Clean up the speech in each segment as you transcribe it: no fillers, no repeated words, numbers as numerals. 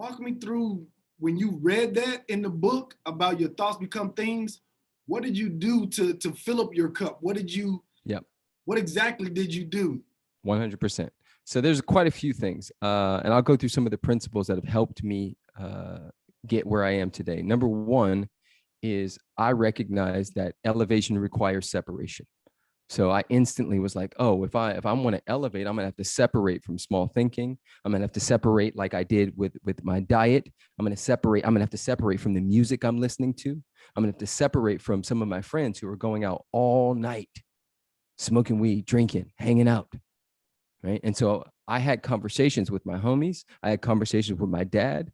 walk me through when you read that in the book about your thoughts become things. What did you do to fill up your cup? Yep. What exactly did you do? 100%. So there's quite a few things, and I'll go through some of the principles that have helped me get where I am today. Number one is I recognize that elevation requires separation. So I instantly was like, oh, if I want to elevate, I'm gonna have to separate from small thinking. I'm gonna have to separate like I did with my diet. I'm gonna have to separate from the music I'm listening to. I'm gonna have to separate from some of my friends who are going out all night, smoking weed, drinking, hanging out. Right. And so I had conversations with my homies. I had conversations with my dad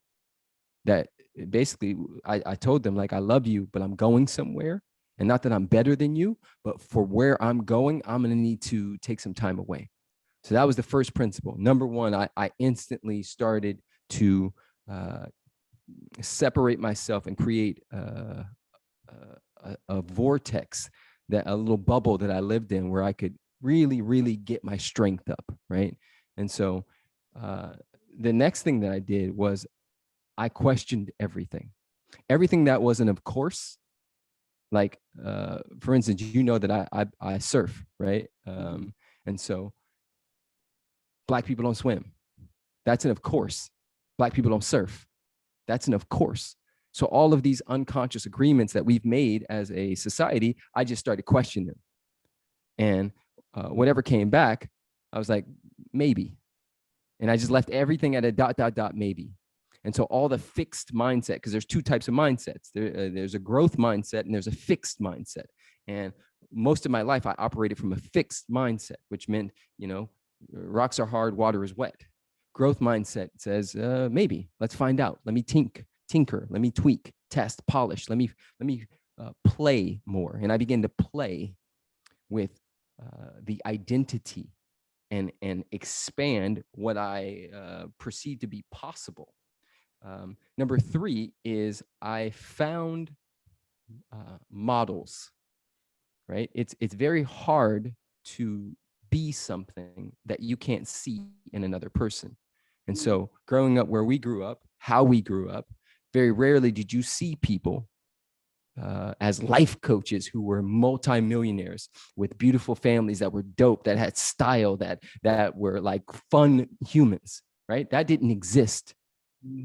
that basically I told them, like, I love you, but I'm going somewhere. And not that I'm better than you, but for where I'm going, I'm going to need to take some time away. So that was the first principle. Number one, I instantly started to separate myself and create a vortex, that a little bubble that I lived in where I could really, really get my strength up, right? And so the next thing that I did was I questioned everything that wasn't of course. Like, for instance, you know that I surf, right? And so Black people don't swim. That's an of course. Black people don't surf. That's an of course. So all of these unconscious agreements that we've made as a society, I just started questioning them. And whatever came back, I was like, maybe. And I just left everything at a ... maybe. And so all the fixed mindset, because there's two types of mindsets. There's a growth mindset and there's a fixed mindset. And most of my life, I operated from a fixed mindset, which meant, rocks are hard, water is wet. Growth mindset says, maybe, let's find out. Let me tinker, let me tweak, test, polish. Let me play more. And I began to play with the identity and expand what I perceive to be possible. Number three is I found models, right? It's very hard to be something that you can't see in another person. And so growing up where we grew up, how we grew up, very rarely did you see people as life coaches who were multimillionaires with beautiful families that were dope, that had style, that were like fun humans, right? That didn't exist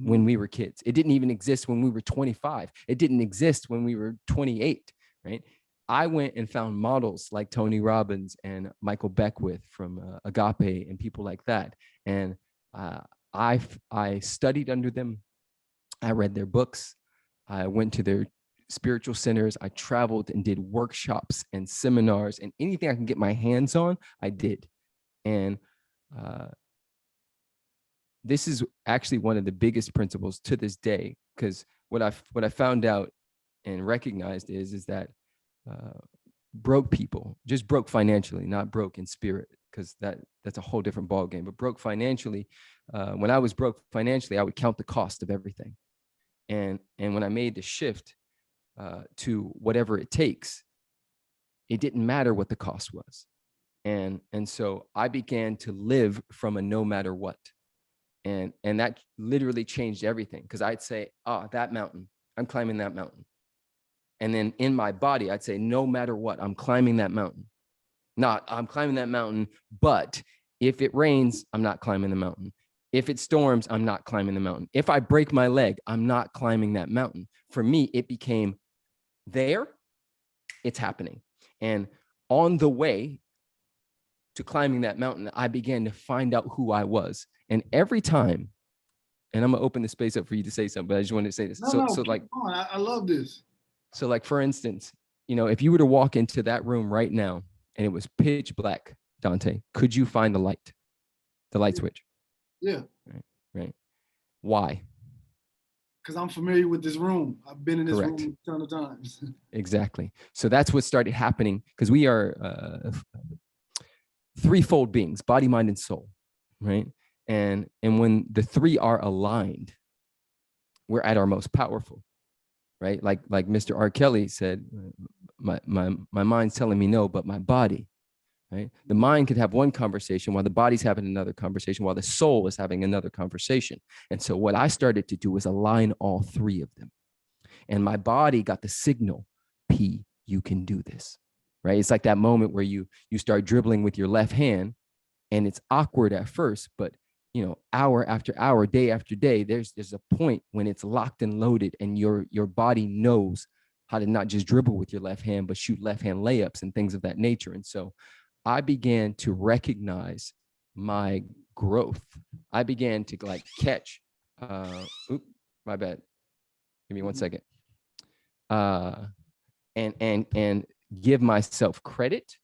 when we were kids. It didn't even exist when we were 25. It didn't exist when we were 28, right? I went and found models like Tony Robbins and Michael Beckwith from Agape and people like that. And I studied under them. I read their books. I went to their spiritual centers. I traveled and did workshops and seminars, and anything I can get my hands on, I did. And this is actually one of the biggest principles to this day, because what I found out and recognized is that broke people, just broke financially, not broke in spirit, because that's a whole different ballgame, but broke financially. When I was broke financially, I would count the cost of everything. And when I made the shift to whatever it takes, it didn't matter what the cost was. And so I began to live from a no matter what. And that literally changed everything, because I'd say, that mountain, I'm climbing that mountain. And then in my body, I'd say, no matter what, I'm climbing that mountain. Not, I'm climbing that mountain, but if it rains, I'm not climbing the mountain. If it storms, I'm not climbing the mountain. If I break my leg, I'm not climbing that mountain. For me, it became there, it's happening. And on the way to climbing that mountain, I began to find out who I was. And every time, and I'm gonna open the space up for you to say something, but I just wanted to say this. So like, I love this. So like, for instance, if you were to walk into that room right now and it was pitch black, Dante, could you find the light switch? Yeah. Right. Why? Because I'm familiar with this room. I've been in this Correct. room a ton of times. Exactly. So that's what started happening, because we are threefold beings: body, mind, and soul, right? And when the three are aligned, we're at our most powerful, right? Like Mr. R. Kelly said, my mind's telling me no, but my body, right? The mind could have one conversation while the body's having another conversation, while the soul is having another conversation. And so what I started to do was align all three of them. And my body got the signal, P, you can do this, right? It's like that moment where you start dribbling with your left hand, and it's awkward at first, but hour after hour, day after day, there's a point when it's locked and loaded, and your body knows how to not just dribble with your left hand, but shoot left hand layups and things of that nature. And so I began to recognize my growth. I began to like catch, my bad. Give me 1 second. And give myself credit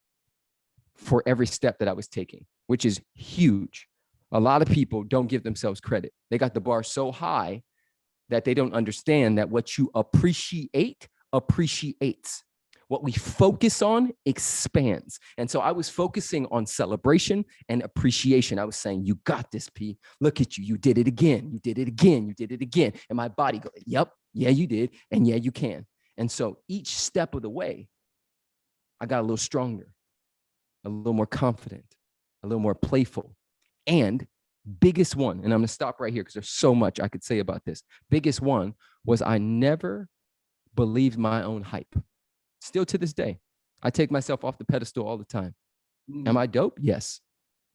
for every step that I was taking, which is huge. A lot of people don't give themselves credit. They got the bar so high that they don't understand that what you appreciate appreciates. What we focus on expands. And so I was focusing on celebration and appreciation. I was saying, you got this, P. Look at you. You did it again. You did it again. You did it again. And my body goes, yep, yeah, you did. And yeah, you can. And so each step of the way, I got a little stronger, a little more confident, a little more playful. And biggest one, and I'm going to stop right here because there's so much I could say about this. Biggest one was I never believed my own hype. Still to this day, I take myself off the pedestal all the time. Am I dope? Yes.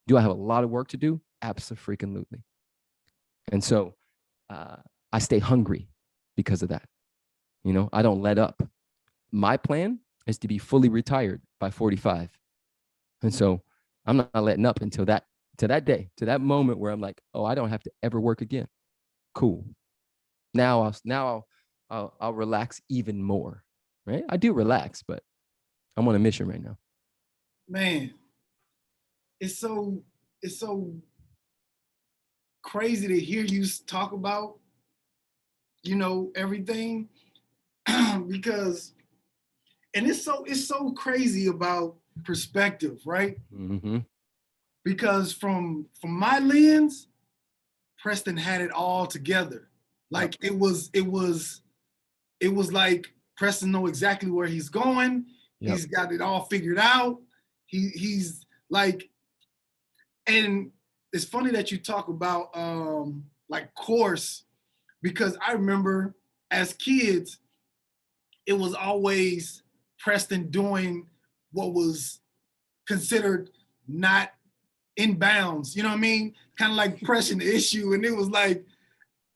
Do I have a lot of work to do? Absolutely. And so I stay hungry because of that. I don't let up. My plan is to be fully retired by 45. And so I'm not letting up until that day, to that moment where I'm like, oh, I don't have to ever work again. Cool. Now I'll relax even more. Right? I do relax, but I'm on a mission right now. Man, it's so crazy to hear you talk about, everything because, and it's so crazy about perspective, right? Mm-hmm. Because from my lens, Preston had it all together. Like it was like Preston know exactly where he's going. Yep. He's got it all figured out. He's like, and it's funny that you talk about like course, because I remember as kids, it was always Preston doing what was considered not in bounds. You know what I mean? Kind of like pressing the issue, and it was like,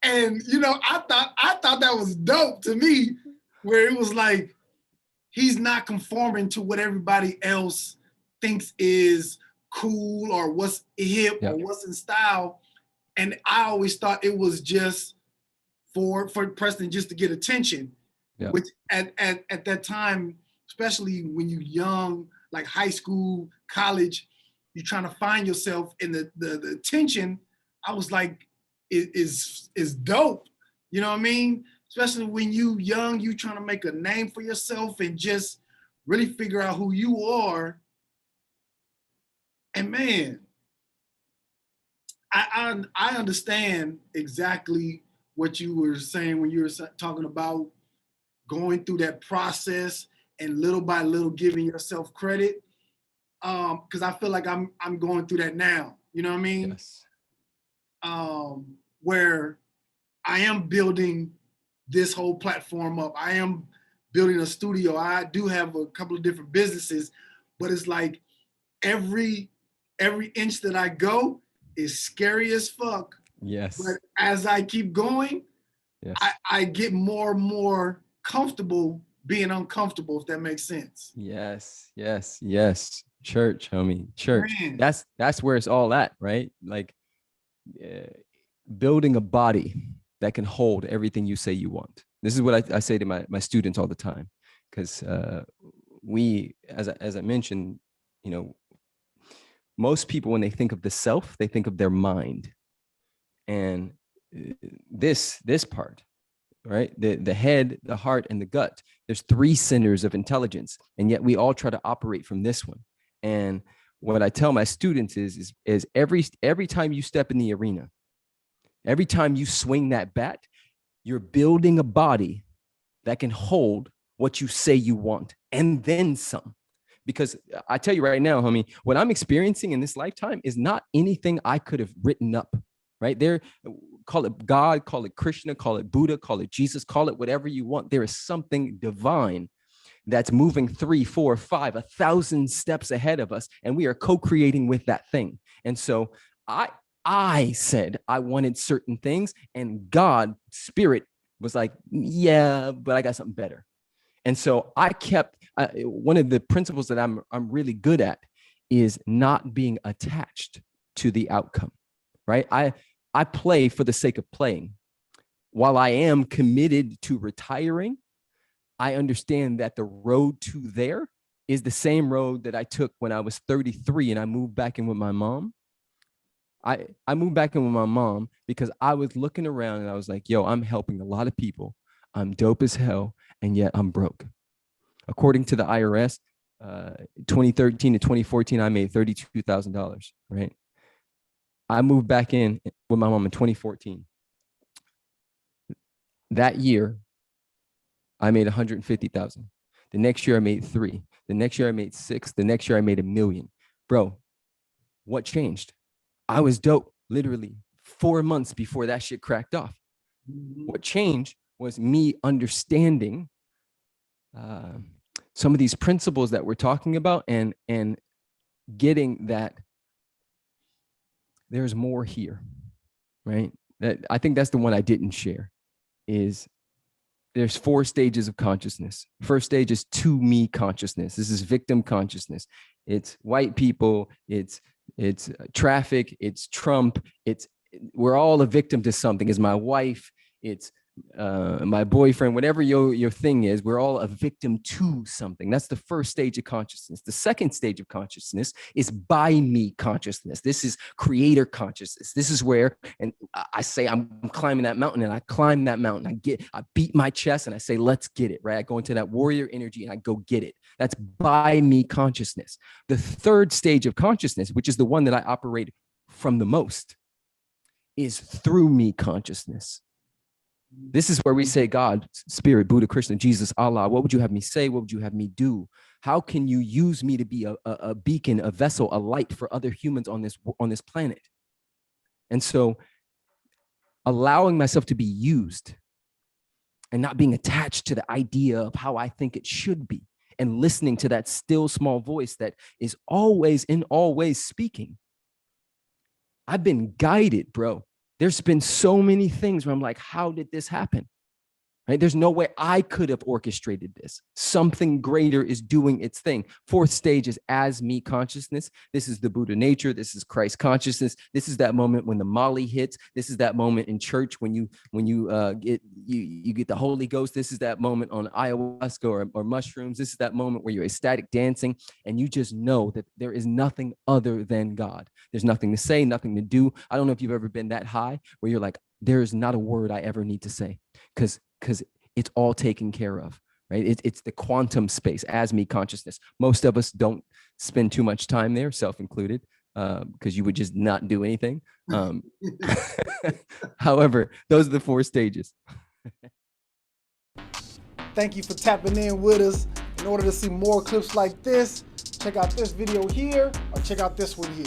and I thought that was dope to me. Where it was like, he's not conforming to what everybody else thinks is cool or what's hip or what's in style. And I always thought it was just for Preston just to get attention, which at that time, especially when you're young, like high school, college, you're trying to find yourself in the attention. I was like, is dope. You know what I mean? Especially when you young, you trying to make a name for yourself and just really figure out who you are. And man, I understand exactly what you were saying when you were talking about going through that process and little by little giving yourself credit. Because I feel like I'm going through that now. You know what I mean? Yes. Where I am building this whole platform up. I am building a studio. I do have a couple of different businesses, but it's like every inch that I go is scary as fuck. Yes. But as I keep going, yes, I get more and more comfortable being uncomfortable, if that makes sense. Yes. Church, homie. Church. Man. That's where it's all at, right? Like building a body that can hold everything you say you want. This is what I say to my students all the time, because we, as I mentioned, most people, when they think of the self, they think of their mind. And this part, right? The head, the heart, and the gut, there's 3 centers of intelligence. And yet we all try to operate from this one. And what I tell my students is every time you step in the arena, every time you swing that bat, you're building a body that can hold what you say you want and then some. Because I tell you right now, homie, what I'm experiencing in this lifetime is not anything I could have written up, right? There, call it God, call it Krishna, call it Buddha, call it Jesus, call it whatever you want. There is something divine that's moving 3, 4, 5, 1,000 steps ahead of us, and we are co-creating with that thing. And so I said I wanted certain things, and God, Spirit, was like, yeah, but I got something better. And so I kept one of the principles that I'm really good at is not being attached to the outcome, right? I play for the sake of playing. While I am committed to retiring, I understand that the road to there is the same road that I took when I was 33 and I moved back in with my mom. I moved back in with my mom because I was looking around and I was like, yo, I'm helping a lot of people. I'm dope as hell, and yet I'm broke. According to the IRS, 2013 to 2014, I made $32,000, right? I moved back in with my mom in 2014. That year, I made 150,000. The next year I made 3. The next year I made 6. The next year I made $1 million. Bro, what changed? I was dope literally 4 months before that shit cracked off. What changed was me understanding some of these principles that we're talking about and getting that there's more here, right? I think that's the one I didn't share is there's 4 stages of consciousness. First stage is to me consciousness. This is victim consciousness. It's white people, it's traffic, it's Trump, we're all a victim to something. It's my wife, it's my boyfriend, whatever your thing is, we're all a victim to something. That's the first stage of consciousness. The second stage of consciousness is by me consciousness. This is creator consciousness. This is where, and I say I'm climbing that mountain, and I climb that mountain. I beat my chest and I say, let's get it, right? I go into that warrior energy and I go get it. That's by me consciousness. The third stage of consciousness, which is the one that I operate from the most, is through me consciousness. This is where we say, God, Spirit, Buddha, Krishna, Jesus, Allah, what would you have me say? What would you have me do? How can you use me to be a beacon, a vessel, a light for other humans on this planet? And so allowing myself to be used and not being attached to the idea of how I think it should be, and listening to that still small voice that is always in all ways speaking. I've been guided, bro. There's been so many things where I'm like, how did this happen? Right? There's no way I could have orchestrated this. Something greater is doing its thing. Fourth stage is as me consciousness. This is the Buddha nature. This is Christ consciousness. This is that moment when the Molly hits. This is that moment in church when you get the Holy Ghost. This is that moment on ayahuasca or mushrooms. This is that moment where you're ecstatic dancing and you just know that there is nothing other than God. There's nothing to say, nothing to do. I don't know if you've ever been that high where you're like, there is not a word I ever need to say because it's all taken care of, right? It's the quantum space, as me consciousness. Most of us don't spend too much time there, self-included, because you would just not do anything. However, those are the 4 stages. Thank you for tapping in with us. In order to see more clips like this, check out this video here or check out this one here.